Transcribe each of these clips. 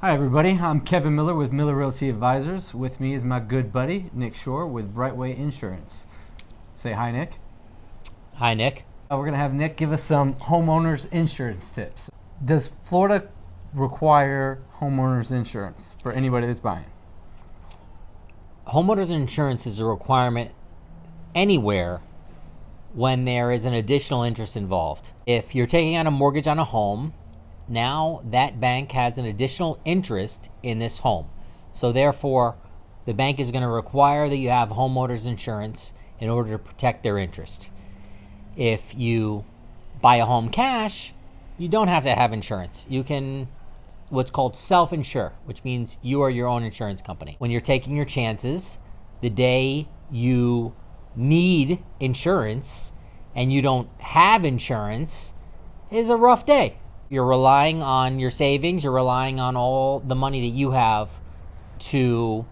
Hi everybody, I'm Kevin Miller with Miller Realty Advisors. With me is my good buddy, Nick Shore with Brightway Insurance. Say hi, Nick. Hi, Nick. We're going to have Nick give us some homeowners insurance tips. Does Florida require homeowners insurance for anybody that's buying? Homeowners insurance is a requirement anywhere when there is an additional interest involved. If you're taking out a mortgage on a home, now that bank has an additional interest in this home. So therefore, the bank is going to require that you have homeowners insurance in order to protect their interest. If you buy a home cash, you don't have to have insurance. You can what's called self-insure, which means you are your own insurance company. When you're taking your chances, the day you need insurance and you don't have insurance is a rough day. You're relying on your savings, you're relying on all the money that you have to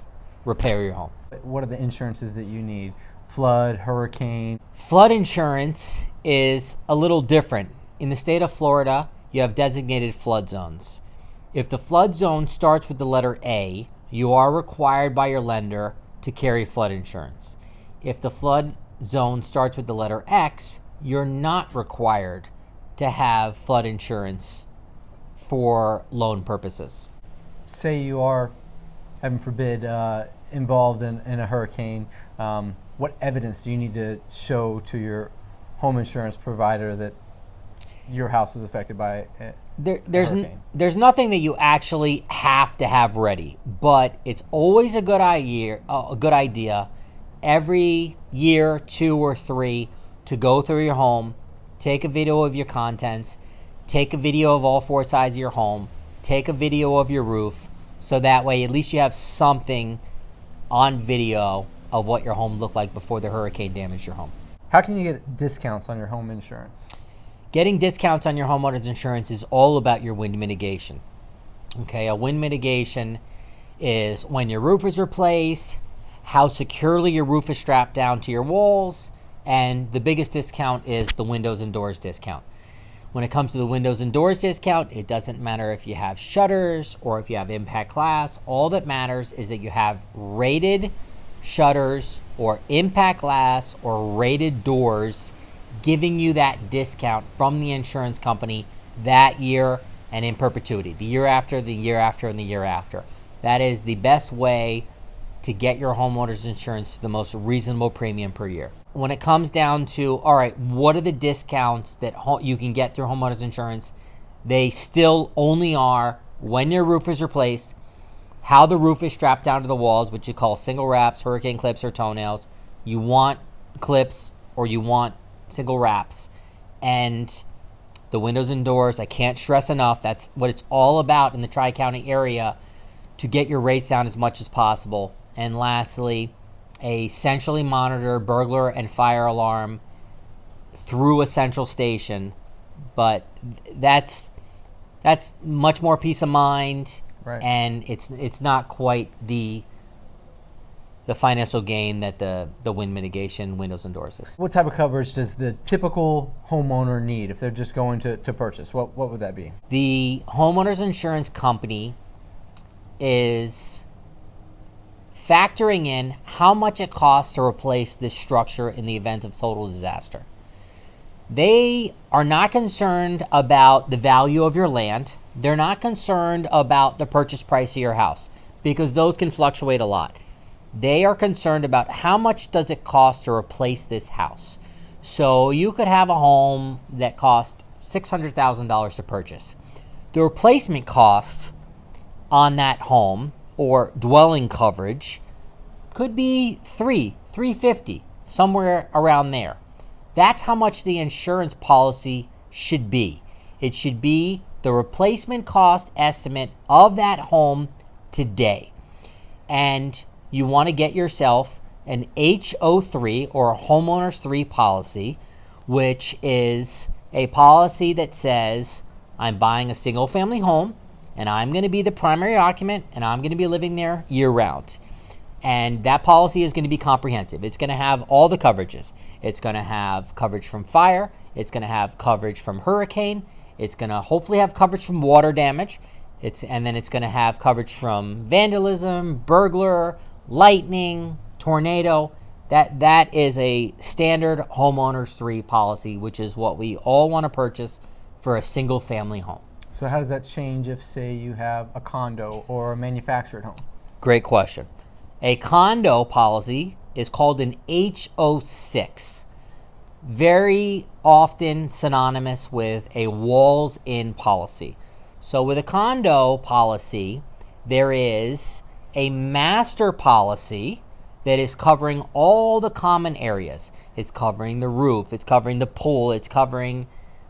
repair your home. What are the insurances that you need? Flood, hurricane? Flood insurance is a little different. In the state of Florida, you have designated flood zones. If the flood zone starts with the letter A, you are required by your lender to carry flood insurance. If the flood zone starts with the letter X, you're not required to have flood insurance for loan purposes. Say you are, heaven forbid, involved in a hurricane. What evidence do you need to show to your home insurance provider that your house was affected by a hurricane? There's nothing that you actually have to have ready, but it's always a good idea every year, 2 or 3, to go through your home, take a video of your contents, take a video of all 4 sides of your home, take a video of your roof, so that way at least you have something on video of what your home looked like before the hurricane damaged your home. How can you get discounts on your home insurance? Getting discounts on your homeowner's insurance is all about your wind mitigation. Okay, a wind mitigation is when your roof is replaced, how securely your roof is strapped down to your walls, and the biggest discount is the windows and doors discount. When it comes to the windows and doors discount, it doesn't matter if you have shutters or if you have impact glass. All that matters is that you have rated shutters or impact glass or rated doors, giving you that discount from the insurance company that year and in perpetuity, the year after, the year after, and the year after. That is the best way to get your homeowner's insurance to the most reasonable premium per year. When it comes down to, all right, what are the discounts that you can get through homeowner's insurance? They still only are when your roof is replaced, how the roof is strapped down to the walls, which you call single wraps, hurricane clips, or toenails. You want clips or you want single wraps. And the windows and doors, I can't stress enough, that's what it's all about in the Tri-County area, to get your rates down as much as possible. And lastly, a centrally monitored burglar and fire alarm through a central station. But that's much more peace of mind, right? And it's not quite the financial gain that the wind mitigation windows and doors is. What type of coverage does the typical homeowner need if they're just going to purchase? What would that be? The homeowner's insurance company is factoring in how much it costs to replace this structure in the event of total disaster. They are not concerned about the value of your land. They're not concerned about the purchase price of your house, because those can fluctuate a lot. They are concerned about how much does it cost to replace this house. So you could have a home that cost $600,000 to purchase. The replacement cost on that home or dwelling coverage could be $350, somewhere around there. That's how much the insurance policy should be. It should be the replacement cost estimate of that home today. And you want to get yourself an HO3 or a homeowners 3 policy, which is a policy that says, I'm buying a single family home and I'm going to be the primary occupant and I'm going to be living there year round. And that policy is going to be comprehensive. It's going to have all the coverages. It's going to have coverage from fire. It's going to have coverage from hurricane. It's going to hopefully have coverage from water damage. And then it's going to have coverage from vandalism, burglar, lightning, tornado. That is a standard homeowners 3 policy, which is what we all want to purchase for a single family home. So how does that change if, say, you have a condo or a manufactured home? Great question. A condo policy is called an HO6. Very often synonymous with a walls-in policy. So with a condo policy, there is a master policy that is covering all the common areas. It's covering the roof, it's covering the pool, it's covering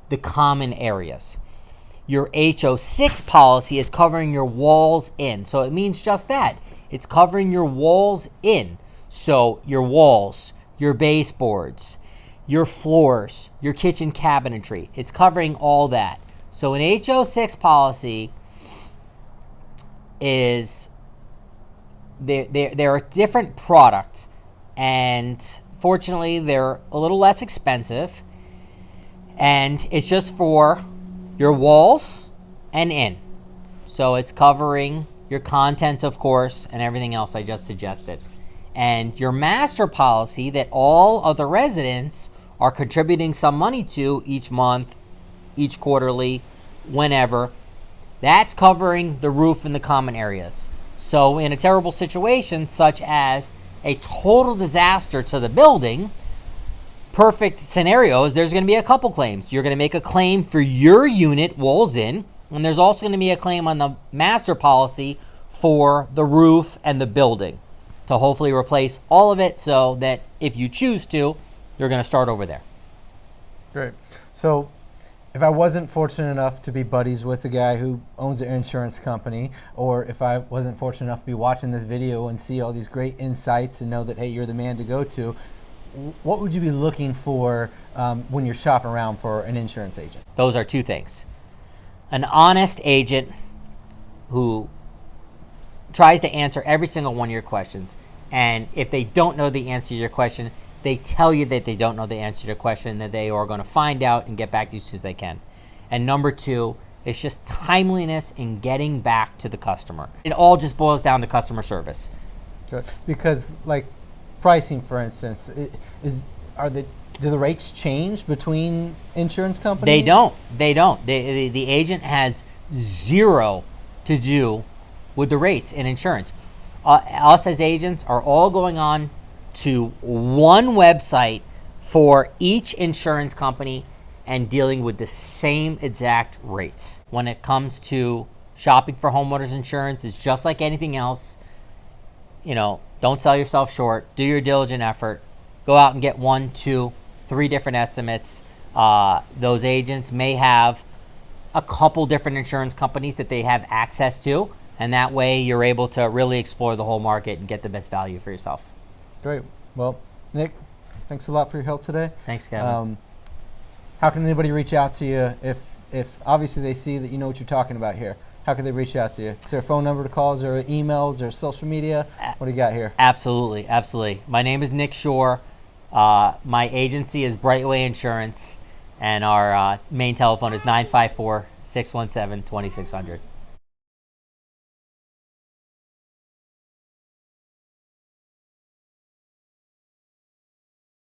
the common areas. Your HO6 policy is covering your walls in. So it means just that. It's covering your walls in. So your walls, your baseboards, your floors, your kitchen cabinetry. It's covering all that. So an HO6 policy is, there are different products, and fortunately they're a little less expensive, and it's just for your walls and in. So it's covering your contents, of course, and everything else I just suggested. And your master policy that all of the residents are contributing some money to each month, each quarterly, whenever, that's covering the roof and the common areas. So in a terrible situation, such as a total disaster to the building, perfect scenarios, there's going to be a couple claims. You're going to make a claim for your unit, walls in, and there's also going to be a claim on the master policy for the roof and the building to hopefully replace all of it, so that if you choose to, you're going to start over there. Great. So if I wasn't fortunate enough to be buddies with the guy who owns an insurance company, or if I wasn't fortunate enough to be watching this video and see all these great insights and know that, hey, you're the man to go to, what would you be looking for when you're shopping around for an insurance agent? Those are two things. An honest agent who tries to answer every single one of your questions. And if they don't know the answer to your question, they tell you that they don't know the answer to your question, that they are going to find out and get back to you as soon as they can. And number two, it's just timeliness in getting back to the customer. It all just boils down to customer service. Because, like, pricing, for instance, do the rates change between insurance companies? They don't. The agent has zero to do with the rates in insurance. Us as agents are all going on to one website for each insurance company and dealing with the same exact rates. When it comes to shopping for homeowners insurance, it's just like anything else. You know, don't sell yourself short. Do your diligent effort. Go out and get 1, 2, 3 different estimates. Those agents may have a couple different insurance companies that they have access to, and that way you're able to really explore the whole market and get the best value for yourself. Great. Well, Nick, thanks a lot for your help today. Thanks, Kevin. How can anybody reach out to you if obviously they see that you know what you're talking about here? How can they reach out to you? Is there a phone number to call? Is there emails or social media? What do you got here? Absolutely. My name is Nick Shore. My agency is Brightway Insurance, and our main telephone is 954-617-2600.